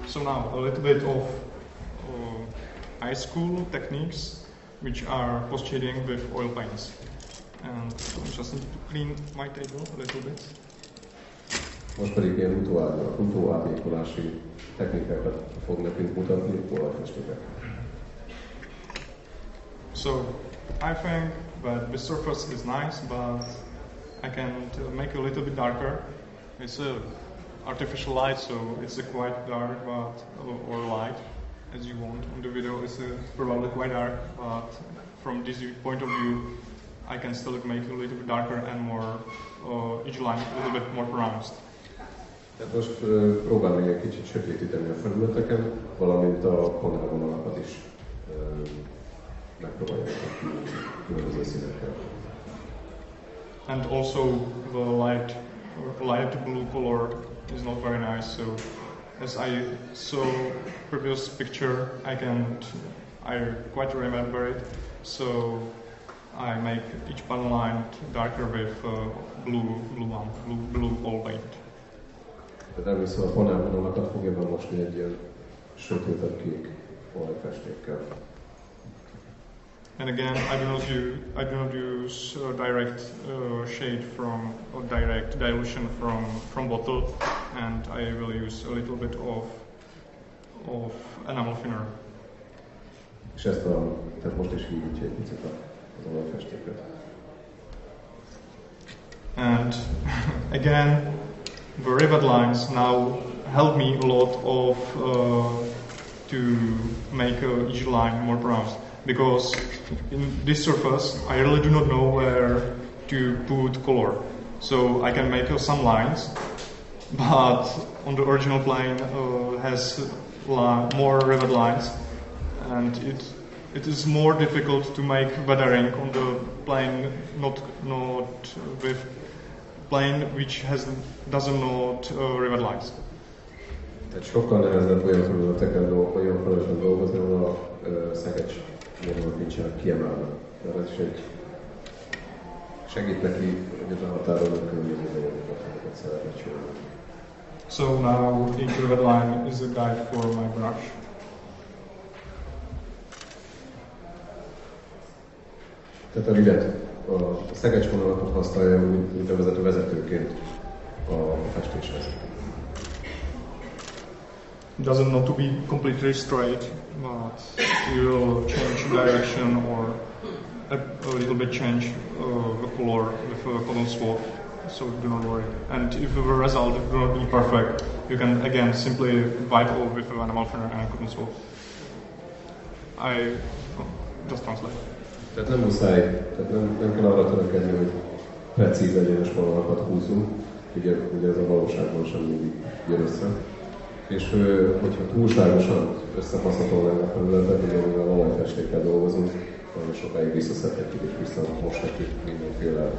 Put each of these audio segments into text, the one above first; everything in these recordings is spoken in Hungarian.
So now a little bit of high school techniques which are post shading with oil paints. And I just need to clean my table a little bit. Most pedig ilyen utóárnyékolási technikákat fog nekünk mutatni olajfestékek. So I think that this surface is nice, but I can make a little bit darker. It's a artificial light, so it's a quite dark, but or light as you want. On the video, it's probably quite dark, but from this point of view, I can still make it a little bit darker and more each line a little bit more pronounced. Tehát most próbálom egy kicsit sötétíteni a felületeken, valamint a panelvonalakat is megpróbáljuk különböző színekkel. And also the light blue color is not very nice, so as I saw previous picture, I quite remember it, so I make each panel line darker with blue oil paint. Tehát először a panelvonalakat fogja bemosni egy ilyen sötétebb kék olajfestékkel. And again, I do not use direct shade or direct dilution from bottle, and I will use a little bit of enamel thinner. És tehát most is hívítja egy picit az olajfestéket. And again, the rivet lines now help me a lot to make each line more pronounced. Because in this surface, I really do not know where to put color. So I can make some lines, but on the original plane has more rivet lines, and it is more difficult to make weathering on the plane not with plane which doesn't not rivet lines. Tehát sokkal nehezebb olyan felületeken dolgozni, ahol a szegecs vonalak nincsenek kiemelve. Tehát ez is segít neki, hogy a határon a különböző dolgokat, amiket szeretne csinálni. So now each rivet line is a guide for my brush. Tehát a rivet, a szegecs vonalatot használja úgynevezett vezetőként a festéshez. It doesn't need to be completely straight, but you will change direction or a little bit change the color with a cotton swab, so do not worry. And if the result will not be perfect, you can again simply wipe off with an enamel thinner and cotton swab. I just translate. Tehát nem muszáj, tehát nem kell arra törekedni, hogy precíz egyenes vonalakat húzzunk, ugye ez a valóságban sem mindig jön össze. És hogyha túlságosan összehaszatolnánk a felületet, ugye mivel olajfestékkel dolgozunk, nagyon sokáig visszaszedhetjük és visszamoshatjuk mindenféle,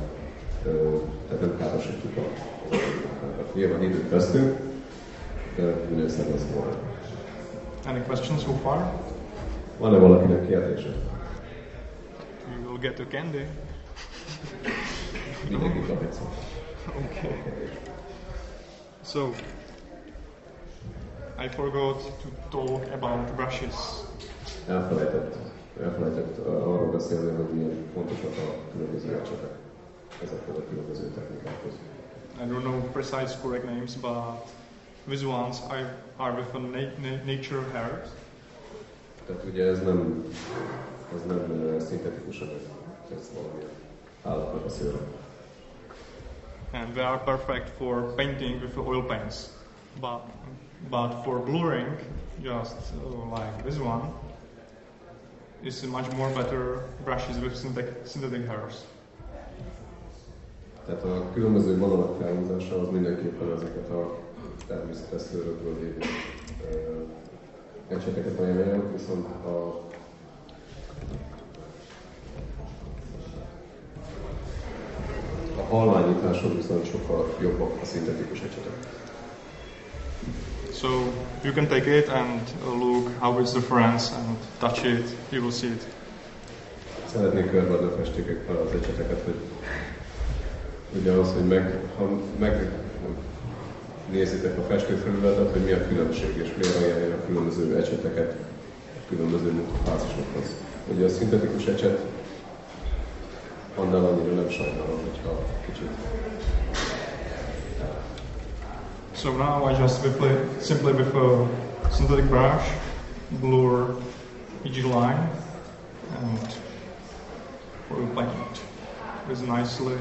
tehát nem károsítjuk a munkákat. Nyilván időt vesztünk, de ugyanezt lesz volna. Any questions so far? Van-e valakinek kérdése? You will get a candy. Mindenki kap egy szót. Okay. So, I forgot to talk about brushes. Elfelejtett arról beszélni, hogy milyen fontosak a különböző ecsetek ezekhez a különböző technikákhoz. I don't know precise correct names, but these ones are with a nature hairs. Tehát ugye ez nem szintetikusan, ez valamilyen állatnak a szőre. And they are perfect for painting with oil paints. But for blurring, just like this one, is much more better brushes with synthetic hairs. Tehát a különböző vonalak felhúzása az mindenképpen ezeket a természetes szőrökből lévő ecseteket ajánlja, viszont a halványításon viszont sokkal jobbak a szintetikus ecsetek. So you can take it and look how it's different and touch it, you will see it. Szeretnék körbeadni a festékekkel az ecseteket, hogy ugye az, hogy nézitek a festőfelületet, hogy mi a különbség, és miért ajánlja a különböző ecseteket a különböző munkafázisokhoz. Ugye a szintetikus ecset annál annyira nem sajnálom, hogyha kicsit. So now I just simply with a synthetic brush blur each line and will paint it nicely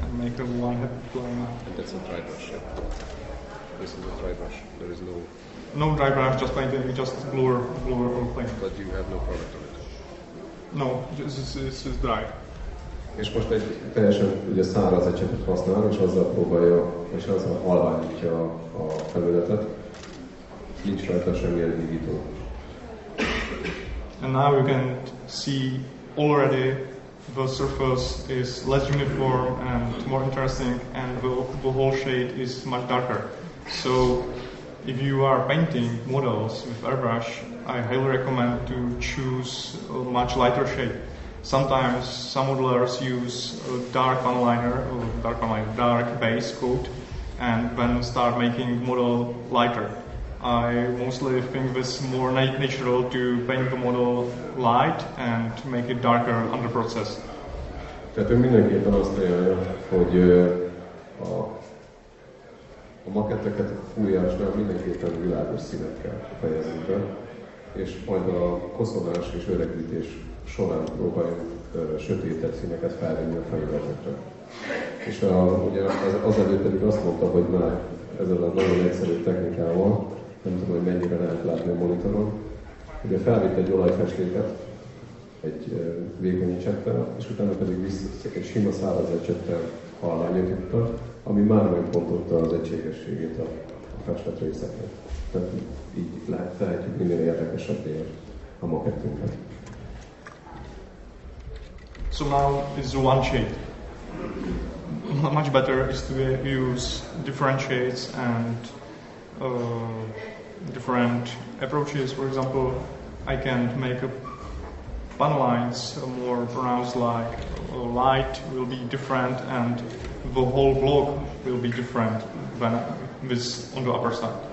and make a one happy plane. And that's a dry brush, yeah. This is a dry brush. There is no dry brush, just painting, just blur or paint. But you have no product on it. No, it's dry. És most egy teljesen ugye száraz ecsetet használ, és azzal próbálja, és azzal halványítja a felületet. Nincs rajta semmilyen hígító. And now you can see already the surface is less uniform and more interesting, and the whole shade is much darker. So if you are painting models with airbrush, I highly recommend to choose a much lighter shade. Sometimes some modelers use a dark base coat, and then start making model lighter. I mostly think this more natural to paint the model light and make it darker under process. Tehát ő mindenképpen azt ajánlja, hogy a maketteket fújásnál mindenképpen világos színekkel fejezzük be, és majd a koszolás és öregítés során próbáljunk sötétebb színeket felvenni a felületekre. És ugye azelőtt pedig azt mondta, hogy már ezzel a nagyon egyszerű technikával, nem tudom, hogy mennyire lehet látni a monitoron, ugye felvitt egy olajfestéket egy vékony ecsettel, és utána pedig egy sima száraz ecsettel halványította, ami már megpontotta az egységességét a festett részeknek. Tehát így tehetjük minél érdekesebbé a makettünket. So now it's one shade. Much better is to use different shades and different approaches. For example, I can make a pan lines more pronounced, like light will be different and the whole block will be different than this on the upper side.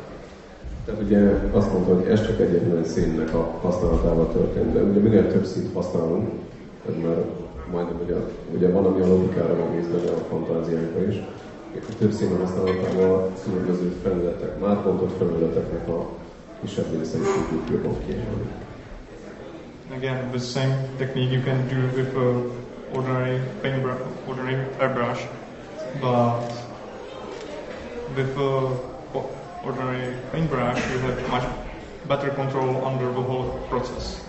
Tehát ugye azt mondta, hogy ez csak egyetlen színnek a használatával történt, de ugye minél több színt használunk, ez már majdnem ugye van, ami a logikára van nézve, de a fantáziánkra is. A több szín használatával különböző felületek, már pontott felületeknek a kisebb részeit tudjuk jobban kiemelni. Again, the same technique you can do with ordinary airbrush, but with ordinary paintbrush you have much better control under the whole process.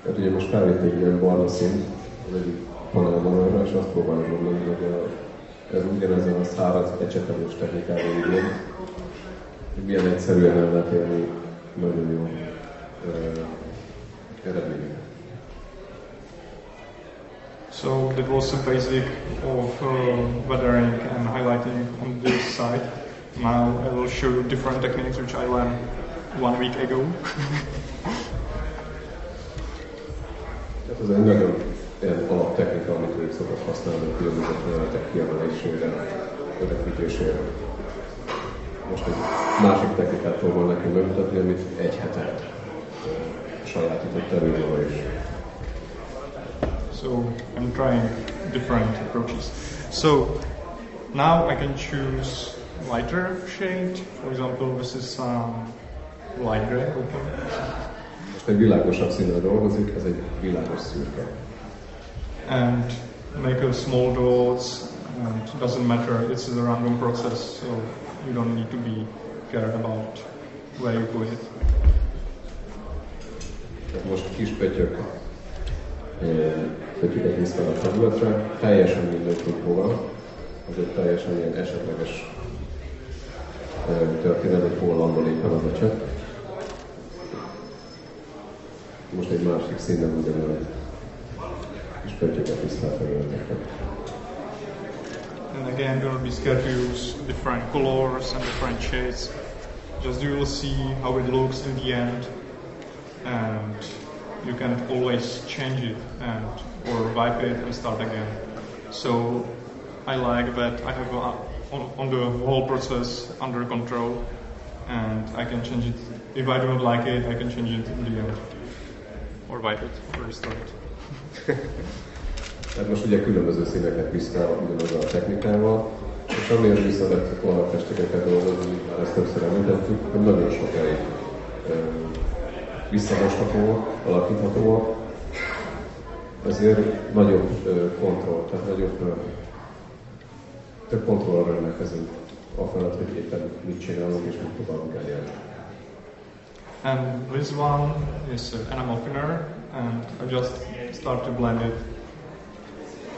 Tehát ugye most felvitt egy ilyen barna színt az egyik panelmonolra, és azt próbálom mondani, hogy ez ugyanezen a száraz ecsetelős technikával így hogy milyen egyszerűen el lehet élni nagyon jó eredményeket. So that was the basic of weathering and highlighting on this side. Now I will show you different techniques which I learned 1 week ago. Tehát ez egy nagyon ilyen alaptechnika, amit ők szokott használni a különböző felületek kiemelésére, öregítésére. Most egy másik technikát fogom neki megmutatni, amit egy hete sajátított előről is. So I'm trying different approaches. So now I can choose lighter shade. For example, this is light gray. Most egy világosabb színre dolgozik, ez egy világos szürke. And make a small dots, and it doesn't matter, it's a random process, so you don't need to be cared about where you put it. Tehát most kis pöttyöket visz fel a felületre, teljesen mindegy, hogy hova, az egy teljesen ilyen esetleges történet, hogy hol landol éppen az ecset. Most egy másik színen ugyanolyan kis pöttyöket visz fel a felületekre. And again, don't be scared to use different colors and different shades. Just you will see how it looks in the end, and you can always change it and or wipe it and start again. So I like that I have on the whole process under control, and I can change it. If I don't like it, I can change it in the end, or wipe it, or restore it. Hát most ugye különböző színeket piszkál ugyanazzal a technikával, és amiért visszavett volna festékeket dolgozni, már ezt többször említettük, hogy nagyon sokáig visszamoshatóak, alakíthatóak, ezért nagyobb kontroll, tehát több kontrollra rendelkezünk afelett, hogy éppen mit csinálunk és mit próbálunk elérni. And this one is an enamel thinner, and I just start to blend it.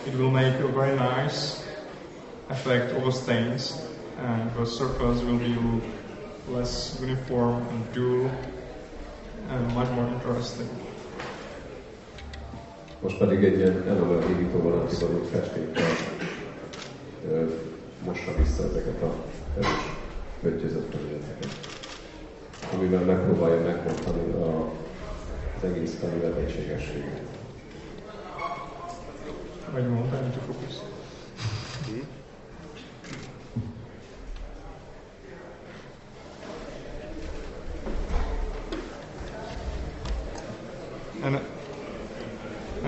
It will make a very nice effect over stains, and the surface will be less uniform and dull, and much more interesting. Most pedig egy ilyen enamel hígítóval átibadott festékkel mossa vissza ezeket a erős öttyözött területeket, amivel megpróbálja megbontani az egész felület egységességét. Wait a moment, I need to focus. And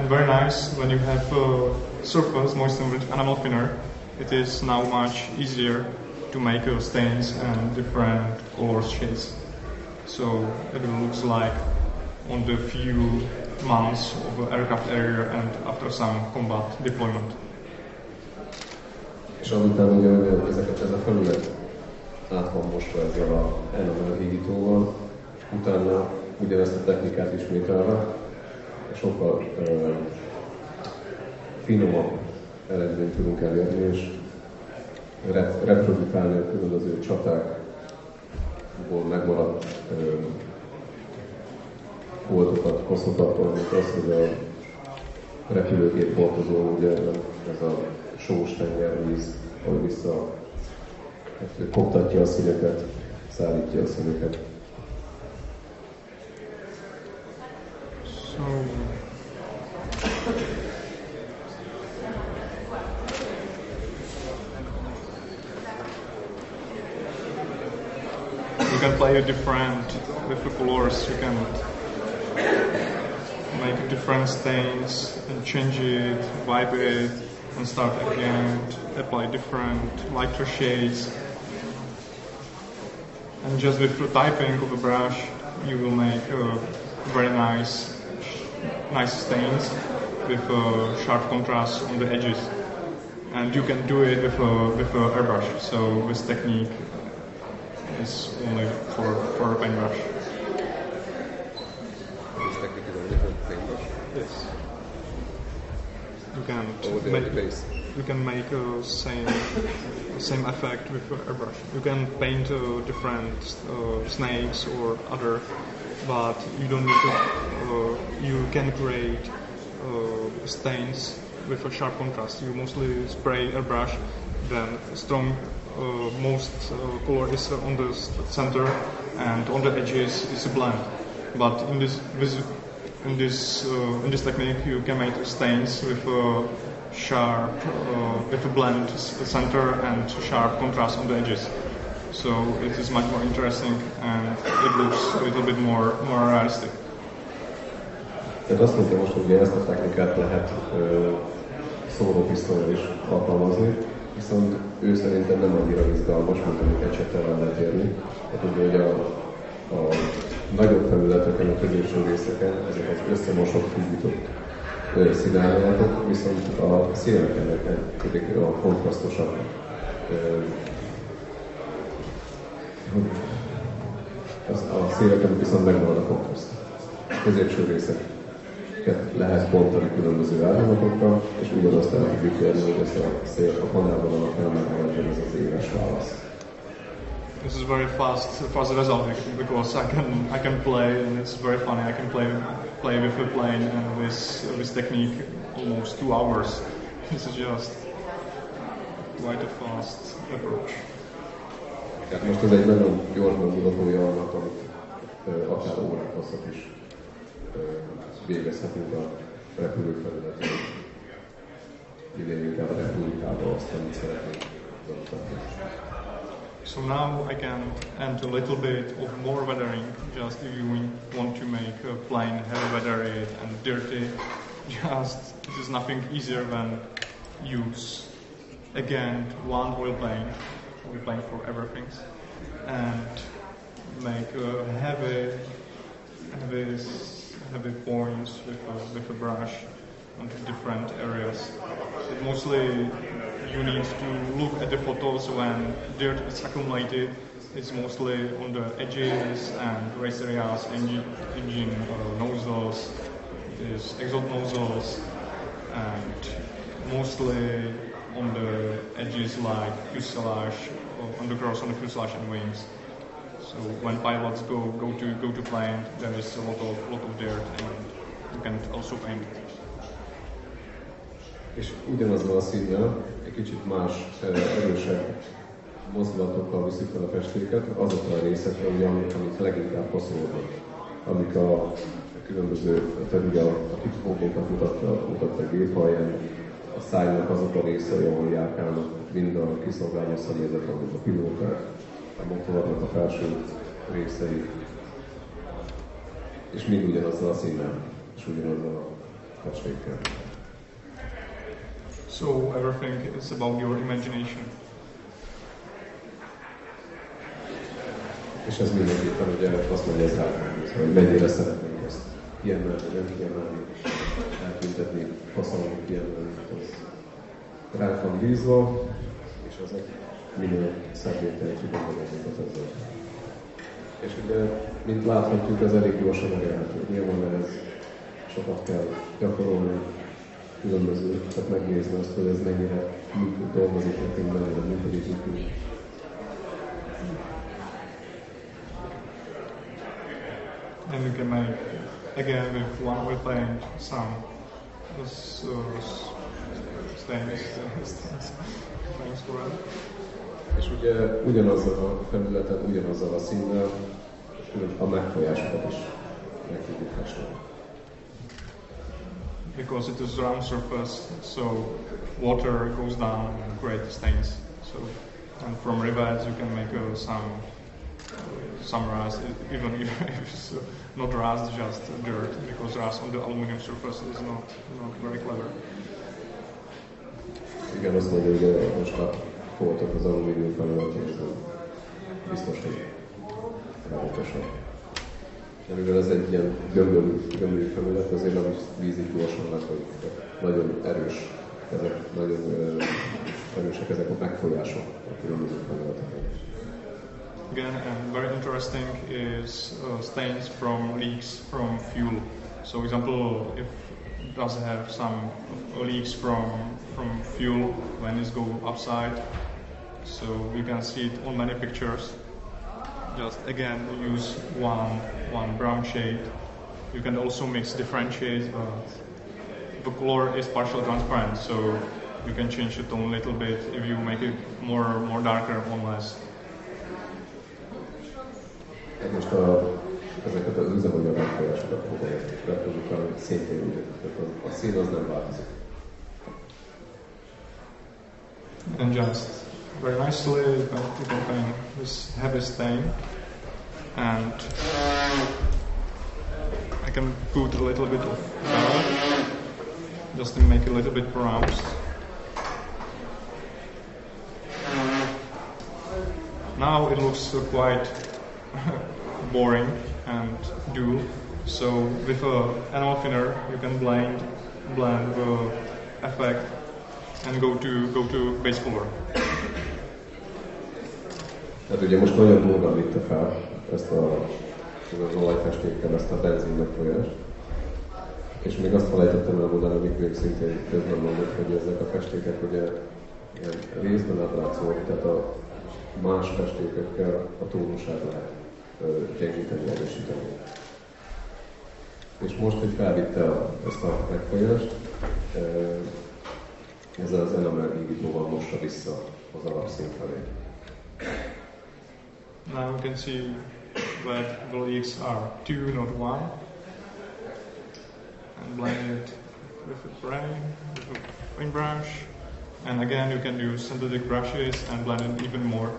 very nice when you have surface moistened with enamel thinner. It is now much easier to make stains and different colors shades. So it looks like on the few months of the aircraft area and after some combat deployment. És azután ugye, hogy ez a felület át van mosva ezzel a enamel hígítóval, utána ugyanezt a technikát ismételve, sokkal finomabb eredményt tudunk elérni, és reprodukálni a különböző csatákból megmaradt voltokat, hosszokat, mint az, hogy a repülőgép hordozó, ugye ez a sós tengervíz, ahol vissza koptatja a színeket, szállítja a színeket. So you can play different with the colors. You can make different stains and change it, wipe it, and start again. Apply different lighter shades, and just with the typing of a brush, you will make very nice stains with sharp contrast on the edges. And you can do it with a airbrush. So this technique is only for a paintbrush. This technique is only for paintbrush? Yes. You can make same effect with airbrush. You can paint different snakes or other, but you don't need to. You can create stains with a sharp contrast. You mostly spray airbrush, then strong. Most color is on the center, and on the edges is a blend. But in this technique, you can make stains with a sharp, with a blend center and sharp contrast on the edges. So it is much more interesting, and it looks a little bit more realistic. Tehát azt mondja most, hogy ezt a technikát lehet szórópisztolyra is alkalmazni, viszont ő szerintem nem annyira izgalmas, mint amit ecsettel el lehet érni. Tehát ugye, hogy a nagyobb felületeken, a középső részeken ezek az összemosott, hígított színárnyalatok, viszont a széleken pedig a kontrasztosabb a széleken viszont megmarad a kontraszt. A középső részeket lehet bontani különböző árnyalatokkal, és ugyanazt el tudjuk érni, hogy ezt a szél a panelban alapján megmaradjon ez az éles válasz. This is very fast resolving because I can play, and it's very funny. I can play with a plane and this technique almost 2 hours. This is just quite a fast approach. Tehát most ez egy nagyon gyors megmutatója annak, amit akár órák hosszat is végezhetünk a repülők felületén. minél inkább repúlikálva azt, amit szeretnénk bemutatni. So now I can add a little bit of more weathering, just if you want to make a plane heavy weathered and dirty, just this is nothing easier than use again one oil plane for everything, and make heavy points with a brush onto different areas. But mostly you need to look at the photos when dirt is accumulated. It's mostly on the edges and race areas, engine nozzles, exhaust nozzles, and mostly on the edges like fuselage, on the cross on the fuselage and wings. So when pilots go to plane, there is a lot of dirt, and you can also paint it. És ugyanazzal a színnel, egy kicsit más, erősebb mozdulatokkal viszik fel a festéket, azokra a részekre, amik leginkább passzolódnak, amik a különböző, tehát ugye a kipufogókat mutatta a gépalján, a szájnak azok a részei, ahol járkálnak, mind a kiszolgáló személyzet, amik a pilóták, a motornak a felső részei, és mind ugyanazzal a színnel, és ugyanazzal a festékkel. So everything is about your imagination. És ez mindenképpen ugye azt mondja az rákányhoz, hogy mennyire szeretnénk ezt kiemelni, nem kiemelni, eltüntetni, faszolni, kiemelni. Az ránk van bízva, és azok minél szebbé tehetjük a magunkat ezzel. És ugye, mint láthatjuk, ez elég gyorsan elérhető. Nyilván ez sokat kell gyakorolni, különböző, tehát megnézni azt, hogy ez mennyire dolgozik nekünk, mennyire működik nekünk. And you can make, again with one oil paint, some stains for it. És ugye ugyanazzal a felületen, ugyanazzal a színnel, a megfolyásokat is meg tudjuk festeni. Because it is a round surface, so water goes down and creates stains. So, and from rivets you can make some rust, even if it's not rust, just dirt, because rust on the aluminum surface is not very clever. Igen, azt mondja, hogy most voltak az alumínium felületén, ez biztos, hogy rámotosabb. De mivel ez egy ilyen gömbölű felület, azért nem is vízik gyorsan lefolyik. Nagyon erősek ezek a megfolyások a különböző felületeken. Again, and very interesting is stains from leaks from fuel. So, example, if it does have some leaks from fuel when it go upside, so you can see it on many pictures. Just again use one brown shade. You can also mix different shades, but the color is partially transparent, so you can change the tone a little bit if you make it more darker or less. Most ezeket az üzemanyag megfolyásokat fogják reprodukálni szintén úgy, tehát a szín az nem változik. And just very nicely you can paint this heavy stain, and I can put a little bit of color just to make it a little bit pronounced. Now it looks quite boring and dull, so with an enamel thinner you can blend the effect and go to base color. Tehát ugye most nagyon durván vitte fel ezt az olajfestékkel, ezt a benzin megfolyást. És még azt felejtettem elmondani, amit még szintén közben mondott, hogy ezek a festékek ugye ilyen részben átlátszóak, tehát a más festékekkel a tónusát lehet gyengíteni, erősíteni. És most, hogy felvitte ezt a megfolyást, ez az enamel hígítóval mossa vissza az alapszín felé. Now we can see that the leaks are 2, not 1, and blend it with a brain, with a paintbrush. And again, you can use synthetic brushes and blend it even more.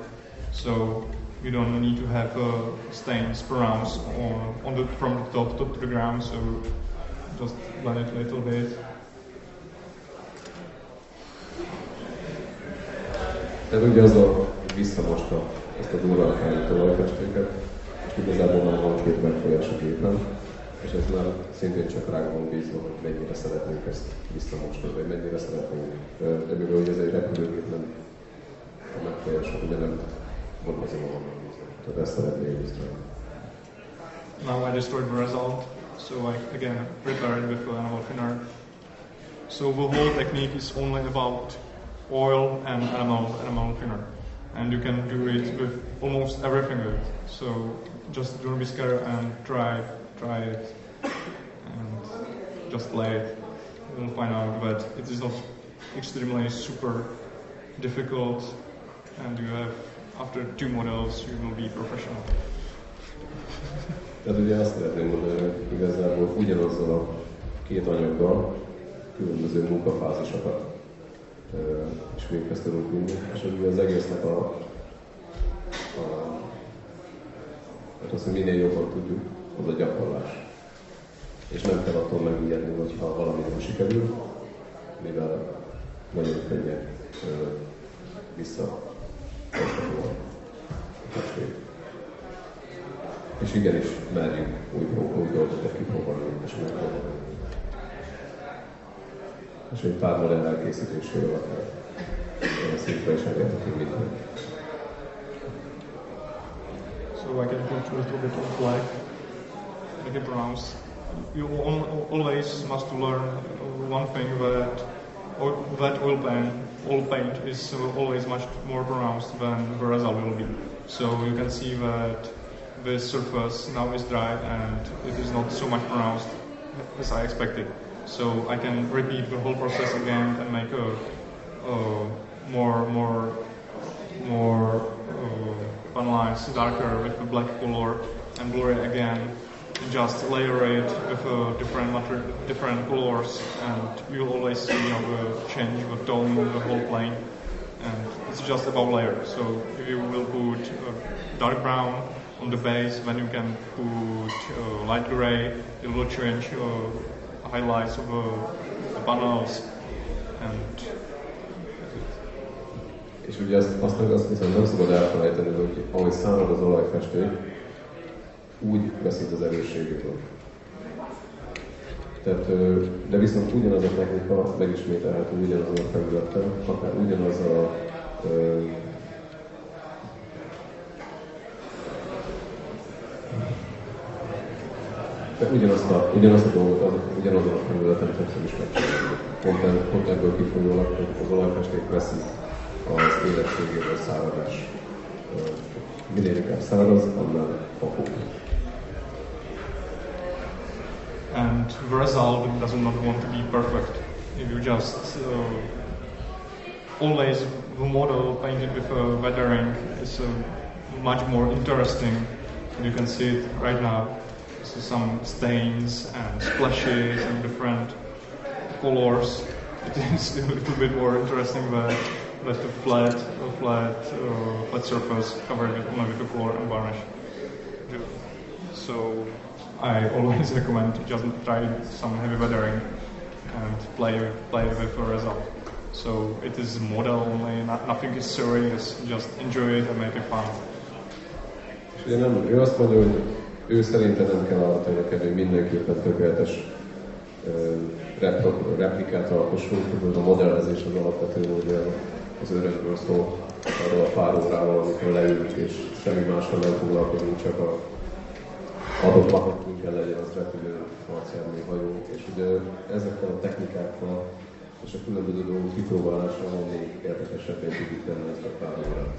So you don't need to have stains per ounce from the top to the ground. So just blend it a little bit. Tehát ugye azzal visszamosta ezt a durván talajfestéket, és igazából már van két megfolyás a gépen, és ez már szintén csak rá van bízva, hogy mennyire szeretnénk ezt visszamosni, vagy mennyire szeretnénk. De mivel hogy ez egy repülőgép, nem a megfolyások ugye nem vonatkozóan vannak bízva. Tehát ezt szeretnénk illusztrálni. Now I destroyed the result, so I again prepared with an animal thinner. So the whole technique is only about oil and animal thinner, and you can do it with almost everything with it. So just don't be scared and try it and just play it. You'll find out that it is not extremely super difficult, and you have after 2 models you will be professional. Tehát ugye azt szeretném mondani, hogy igazából ugyanazzal a két anyaggal különböző munkafázisokat és véghez tudunk vinni, és ugye az egésznek hát azt, hogy minél jobban tudjuk, az a gyakorlás. És nem kell attól megijedni, hogyha valami nem sikerül, mivel nagyon könnyen visszatartható a testék. És igenis merjünk új dolgokat kipróbálni és megpróbálni. És egy pár modell elkészítésével akár szintre is elérhetünk mindent. So I can put a little bit of black, make it bronze. You always must learn one thing, that oil paint is always much more pronounced than the result will be. So you can see that this surface now is dry and it is not so much pronounced as I expected. So I can repeat the whole process again and make a more fun lines darker with the black color and blur it again. And just layer it with different colors, and you'll always see how the change the tone of the whole plane. And it's just about layer. So if you will put dark brown on the base, then you can put light gray. It will change highlights of the panels, and és ugye azt hiszem nem szabad elfelejteni, hogy ahogy szárad az olajfesték, úgy veszít az erősségéből. Tehát, de viszont ugyanaz a technika megismételhető ugyanazon a felülettel, akár ugyanazzal a ugyanazt a dolgot ugyanazon a felületen többször is megcsinálni. Pont ebből kifolyólag, hogy az olajfesték veszi az érettségéből száradás. Minél inkább száraz, annál fakó. And the result does not want to be perfect. If you just always the model painted with a weathering is much more interesting. You can see it right now. So some stains and splashes and different colors. It is a little bit more interesting than a flat surface covered with the color and varnish. So I always recommend just try some heavy weathering and play with the result. So it is a model only, nothing is serious, just enjoy it and make it fun. És ugye ő azt mondja, hogy ő szerinte nem kell arra törekedni, hogy mindenképpen tökéletes replikát alkossunk, hogy a modellezés az alapvetően ugye az örökről szól, arról a pár órával, amikor leülünk és semmi mással nem foglalkozunk, csak a adott napokunk kell legyen az repülő, harcjármű, hajó, és ugye ezekkel a technikákkal és a különböző dolgok kipróbálásával még érdekesebbé tudjuk tenni ezt a pár órát.